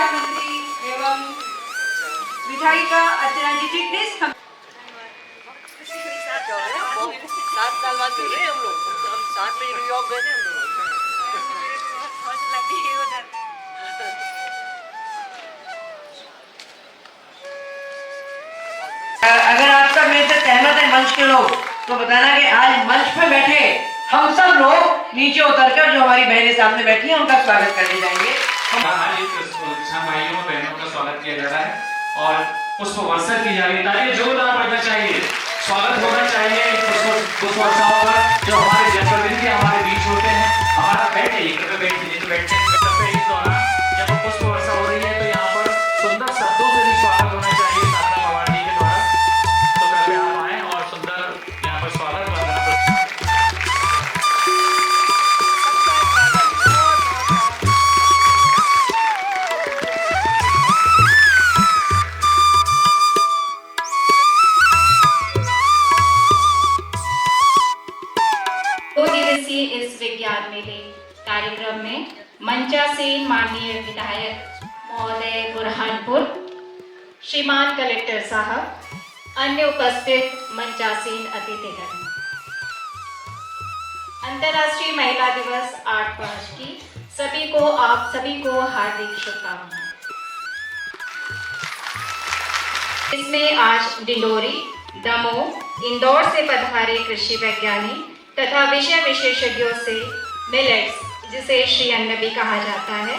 मंत्री एवं विधायिका अर्चना जी प्लीज। 7 साल बाद मिल रहे हैं हम लोग, हम साथ में न्यूयॉर्क गए थे हम लोग। अगर आप सब मेरे से सहमत है मंच के लोग, तो बताना कि आज मंच पे बैठे हम सब लोग नीचे उतरकर जो हमारी बहनें सामने बैठी हैं उनका स्वागत करने जाएंगे। आज इस भाइयों बहनों का स्वागत किया जा रहा है और पुष्प वर्षा की जा रही है। तालियां जोरदार बजना चाहिए, स्वागत होना चाहिए पुष्प वर्षाओं का जो हमारे जनप्रतिनिधि हमारे बीच होते हैं। हमारा बैठे इस दौरान जब पुष्प वर्षा हो रही है तो यहाँ पर सुंदर शब्दों से भी स्वागत होना चाहिए साधना पवार जी के द्वारा। तो कृपया आप आए और सुंदर यहाँ पर स्वागत इस विज्ञान मेले कार्यक्रम में मंचासीन माननीय विधायक महोदय बुरहानपुर, श्रीमान कलेक्टर साहब, अन्य उपस्थित मंचासीन अतिथिगण, अंतर्राष्ट्रीय महिला दिवस 8/5 की आप सभी को हार्दिक शुभकामनाएं। इसमें आज डिंडोरी, दमोह, इंदौर से पधारे कृषि वैज्ञानिक तथा विषय विशेषज्ञों से मिलेट्स, जिसे श्री अन्न भी कहा जाता है,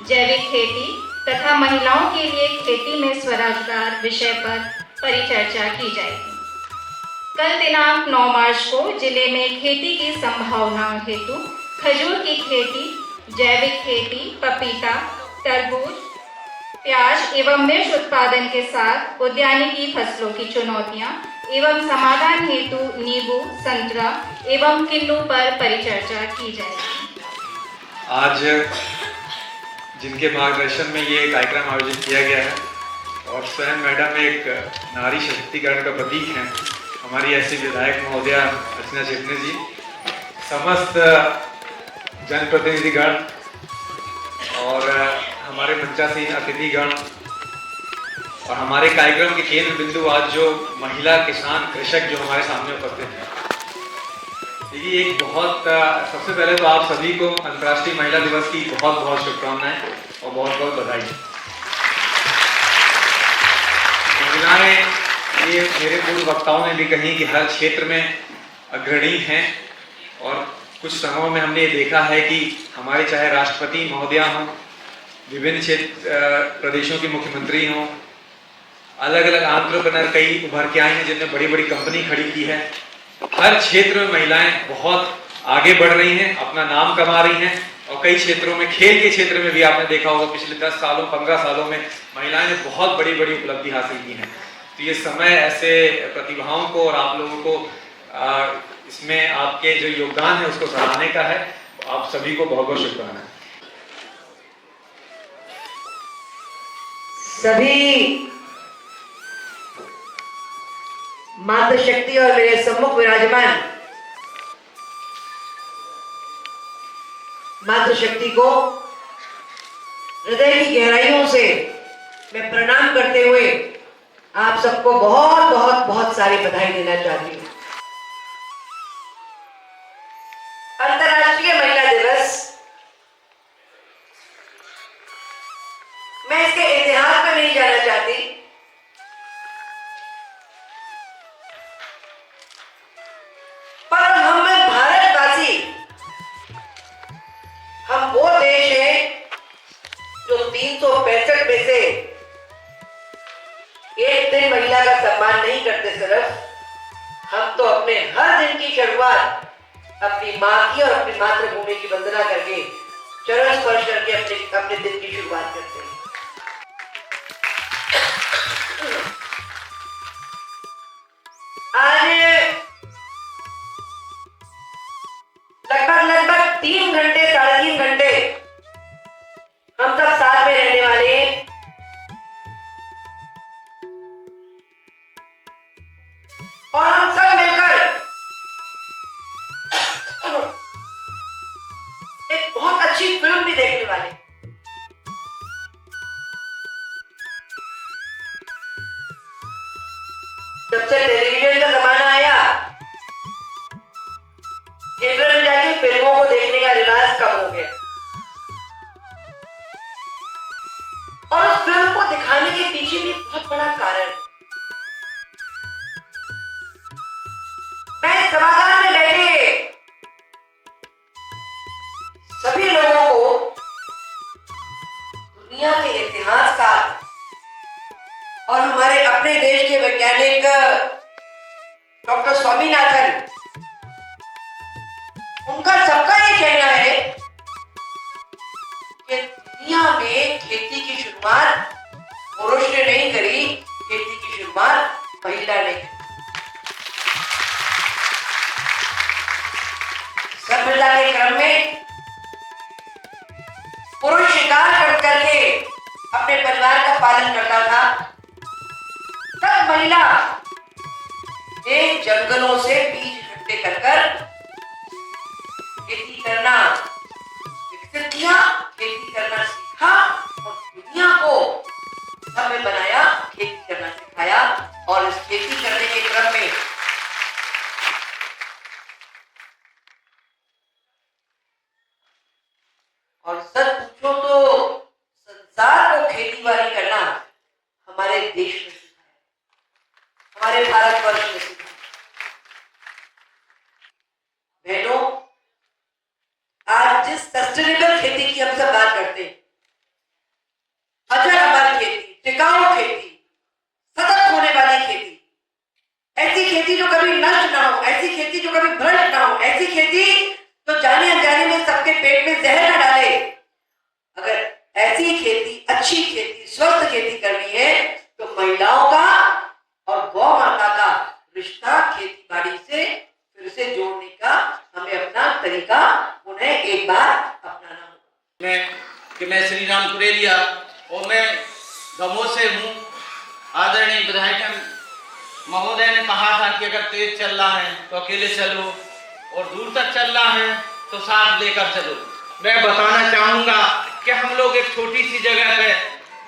जैविक खेती तथा महिलाओं के लिए खेती में स्वरोजगार विषय पर परिचर्चा की जाएगी। कल दिनांक 9 मार्च को जिले में खेती की संभावनाओं हेतु खजूर की खेती, जैविक खेती, पपीता, तरबूज, प्याज एवं मिर्च उत्पादन के साथ उद्यानिकी फसलों की चुनौतियां एवं समाधान हेतु नींबू, संतरा एवं किन्नू पर परिचर्चा की जाएगी। आज जिनके मार्गदर्शन में ये कार्यक्रम आयोजित किया गया है और स्वयं मैडम एक नारी सशक्तिकरण का प्रतीक हैं, हमारी ऐसी विधायक महोदया अर्चना चिटनी जी, समस्त जनप्रतिनिधिगण और हमारे मंचासीन अतिथिगण और हमारे कार्यक्रम के केंद्र बिंदु आज जो महिला किसान कृषक जो हमारे सामने उपस्थित हैं। देखिए एक सबसे पहले तो आप सभी को अंतर्राष्ट्रीय महिला दिवस की बहुत बहुत शुभकामनाएं और बहुत बहुत बधाई। महिलाएं, ये मेरे पूर्व वक्ताओं ने भी कही कि हर क्षेत्र में अग्रणी हैं और कुछ समयों में हमने ये देखा है कि हमारे चाहे राष्ट्रपति महोदया हों, विभिन्न प्रदेशों के मुख्यमंत्री हों, अलग अलग एंटरप्रेन्योर कई उभर के आए हैं जिनने बड़ी बड़ी कंपनी खड़ी की है। हर क्षेत्र में महिलाएं बहुत आगे बढ़ रही हैं, अपना नाम कमा रही हैं और कई क्षेत्रों में, खेल के क्षेत्र में भी आपने देखा होगा पिछले 10 सालों 15 सालों में महिलाएं ने बहुत बड़ी बड़ी उपलब्धि हासिल की है। तो ये समय ऐसे प्रतिभाओं को और आप लोगों को इसमें आपके जो योगदान है उसको सराहने का है। आप सभी को बहुत बहुत शुभकामनाएं। सभी मातृशक्ति और मेरे सम्मुख विराजमान मातृशक्ति को हृदय की गहराइयों से मैं प्रणाम करते हुए आप सबको बहुत बहुत बहुत सारी बधाई देना चाहती हूँ। अंतर्राष्ट्रीय महिला दिवस, मैं इसके इतिहास में नहीं जाना चाहती, पर हम भारतवासी, हम वो देश हैं जो 365 में से एक दिन महिला का सम्मान नहीं करते। सिर्फ हम तो अपने हर दिन की शुरुआत अपनी माँ की और अपनी मातृभूमि की वंदना करके, चरण स्पर्श करके अपने दिन की शुरुआत करते हैं। आज लगभग 3 घंटे 3.5 घंटे हम सब साथ में रहने वाले हैं और हम सब मिलकर एक बहुत अच्छी फिल्म भी देखने वाले। जब से टेलीविजन का जमाना आया, थिएटर में जाके फिल्मों को देखने का रिवाज कम हो गया। और उस फिल्म को दिखाने के पीछे भी बहुत बड़ा कारण है। मैं सभागार में बैठे सभी लोगों को दुनिया के इतिहासकार और हमारे अपने देश के वैज्ञानिक डॉक्टर स्वामीनाथन, उनका सबका ये कहना है कि दुनिया में खेती की शुरुआत पुरुष ने नहीं करी, खेती की शुरुआत महिला ने की। सभ्यता के क्रम में पुरुष शिकार कर करके अपने परिवार का पालन करता था, तब महिला ने जंगलों से बीज इकट्ठे कर खेती करना विकसित किया, खेती करना सीखा और दुनिया को सभ्य बनाया, खेती करना सिखाया। और इस खेती करने के क्रम में और सच पूछो तो संसार को खेती बाड़ी करना हमारे देश में सिखाया, हमारे भारतवर्ष में सिखाया। बहनों, आज जिस सस्टेनेबल खेती की हम सब बात करते हैं, अजर अमर खेती, टिकाऊ खेती, सतत होने वाली खेती, ऐसी खेती जो कभी नष्ट ना हो, ऐसी खेती जो कभी भ्रष्ट ना हो, ऐसी खेती तो जाने अनजाने में सबके पेट में जहर न डाले। अगर ऐसी खेती, अच्छी खेती, स्वस्थ खेती करनी है तो महिलाओं का और गौ माता का रिश्ता खेती बाड़ी से फिर से जोड़ने का हमें अपना तरीका उन्हें एक बार अपनाना होगा। मैं श्री राम कुरेलिया और मैं दमोह से हूँ। आदरणीय विधायक महोदय ने कहा था कि अगर तेज चल रहा है तो अकेले चलो और दूर तक चल रहा है तो साथ लेकर चलो। मैं बताना चाहूँगा कि हम लोग एक छोटी सी जगह पे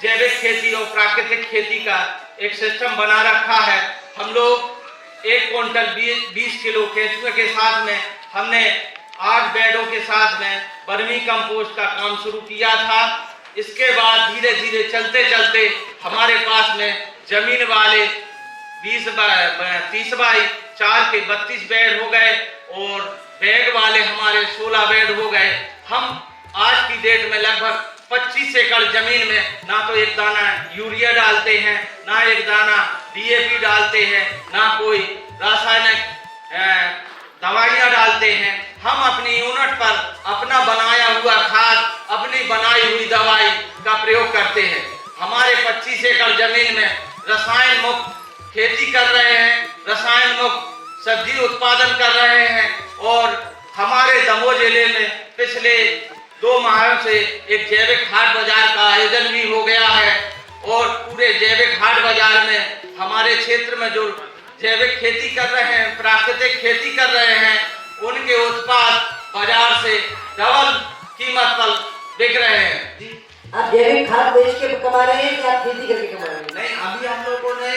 जैविक खेती और प्राकृतिक खेती का एक सिस्टम बना रखा है। हम लोग 1 क्विंटल 20 किलो केंचुए के साथ में हमने 8 बेडों के साथ में वर्मी कंपोस्ट का काम शुरू किया था। इसके बाद धीरे धीरे चलते चलते हमारे पास में जमीन वाले 30 बाई 4 के 32 बेड हो गए और बैग वाले हमारे 16 बेड हो गए। हम आज की डेट में लगभग 25 एकड़ जमीन में ना तो एक दाना यूरिया डालते हैं, ना एक दाना DAP डालते हैं, ना कोई रासायनिक दवाइयाँ डालते हैं। हम अपनी यूनिट पर अपना बनाया हुआ खाद, अपनी बनाई हुई दवाई का प्रयोग करते हैं। हमारे 25 एकड़ जमीन में रसायन मुक्त खेती कर रहे हैं, रसायन मुक्त सब्जी उत्पादन कर रहे हैं। और हमारे दमोह जिले में पिछले 2 माह से एक जैविक हाट बाजार का आयोजन भी हो गया है और पूरे जैविक हाट बाजार में हमारे क्षेत्र में जो जैविक खेती कर रहे हैं, प्राकृतिक खेती कर रहे हैं, उनके उत्पाद बाजार से डबल कीमत पर बिक रहे हैं। आप जैविक खाद बेच के कमा रहे हैं या आप खेती करके कमा रहे हैं? नहीं, अभी हम लोगों ने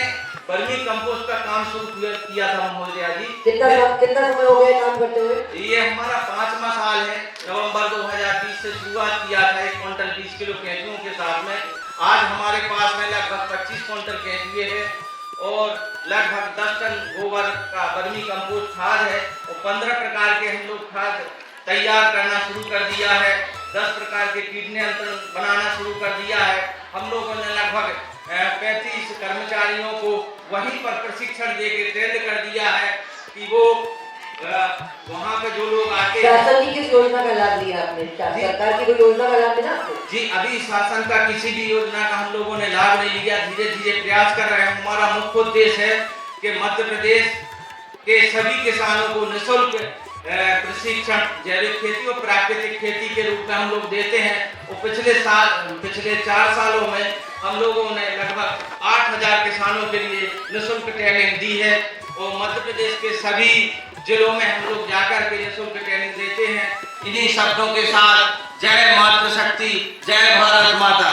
वर्मी कंपोस्ट का काम शुरू किया था महोदया जी। कितना समय हो गया काम करते हुए? ये हमारा 5वां साल है। नवंबर 2020 से शुरुआत किया था 1 क्विंटल 20 किलो केंचुओं के साथ में। आज हमारे पास में लगभग 25 क्विंटल केंचुए है और लगभग 10 टन गोबर का वर्मी कंपोस्ट खाद है और 15 प्रकार के हम लोग खाद तैयार करना शुरू कर दिया है। 10 प्रकार के कीट नियंत्रण बनाना शुरू कर दिया है। हम लोगों ने लगभग 35 कर्मचारियों को वहीं पर प्रशिक्षण देके ट्रेंड कर दिया है कि वो वहाँ पे जो लोग आके। शासन की किस योजना का लाभ लिया आपने? सरकार की कोई योजना का लाभ मिला आपको? जी, अभी शासन का किसी भी योजना का हम लोगों ने लाभ नहीं लिया। धीरे धीरे प्रयास कर रहे हैं। हमारा मुख्य उद्देश्य है कि मध्य प्रदेश के सभी किसानों को निःशुल्क प्रशिक्षण जैविक खेती और प्राकृतिक खेती के रूप में हम लोग देते हैं। और पिछले 4 सालों में हम लोगों ने लगभग 8000 किसानों के लिए निःशुल्क ट्रेनिंग दी है और मध्य प्रदेश के सभी जिलों में हम लोग जाकर के निःशुल्क ट्रेनिंग देते हैं। इन्हीं शब्दों के साथ जय मातृशक्ति, जय भारत माता।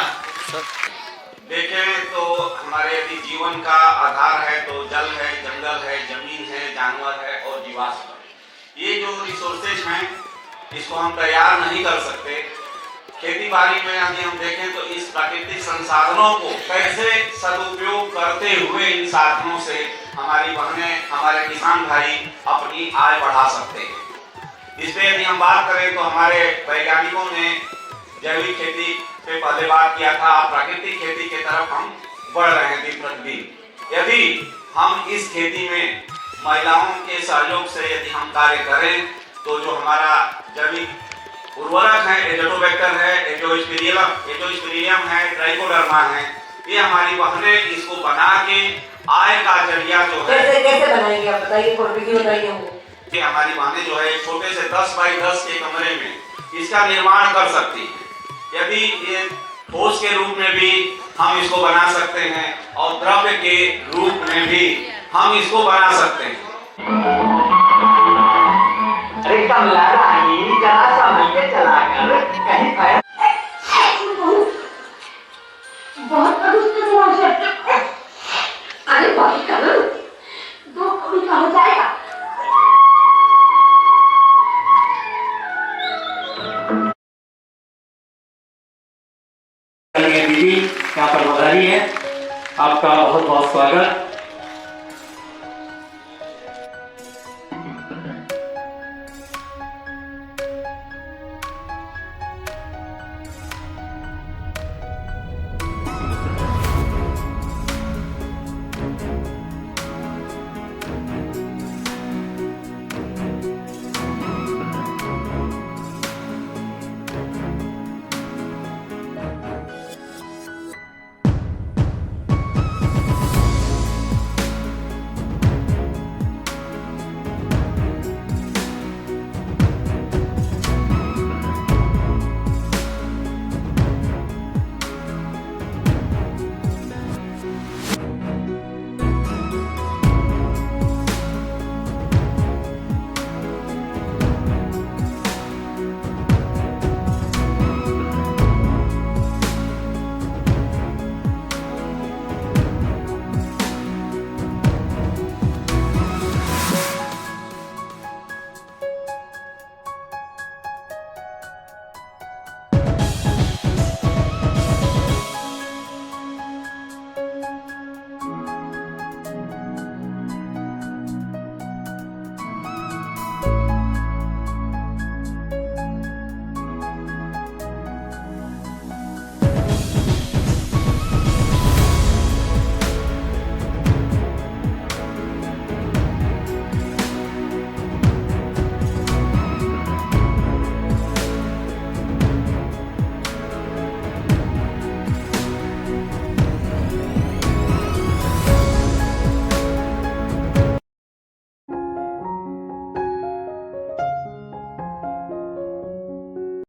देखें तो हमारे यदि जीवन का आधार है तो जल है, जंगल है, जमीन है, जानवर है और जीवाश्म। ये जो रिसोर्सेज हैं इसको हम तैयार नहीं कर सकते। खेती बाड़ी में यदि हम देखें तो इस प्राकृतिक संसाधनों को कैसे सदुपयोग करते हुए इन साधनों से हमारी बहनें, हमारे किसान भाई अपनी आय बढ़ा सकते हैं। इस पे यदि हम बात करें तो हमारे वैज्ञानिकों ने जैविक खेती पे पहले बात किया था, प्राकृतिक खेती की तरफ हम बढ़ रहे हैं दिन प्रतिदिन। यदि हम इस खेती में महिलाओं के सहयोग से यदि हम कार्य करें तो जो हमारा जैविक उर्वरक है, एजोटोबैक्टर है, एजोस्पिरिलियम है, ट्राइकोडर्मा है, ये हमारी बहनें इसको बना के आय का जरिया जो है कैसे बनाएंगे आप बताइए, क्वांटिटी बताइए हमको। कि हमारी बहनें जो है छोटे से 10 बाई 10 के कमरे में इसका निर्माण कर सकती हैं। यदि ये ठोस के रूप में भी हम इसको बना सकते हैं और द्रव्य के रूप में भी हम इसको बना सकते हैं। अरे कमला रानी जरा संभल के चला कर कहीं फायर बहुत अरे बहुत करो, 2 करोड़ का हो जाएगा। दीदी यहाँ पर बधाई है, आपका बहुत बहुत स्वागत।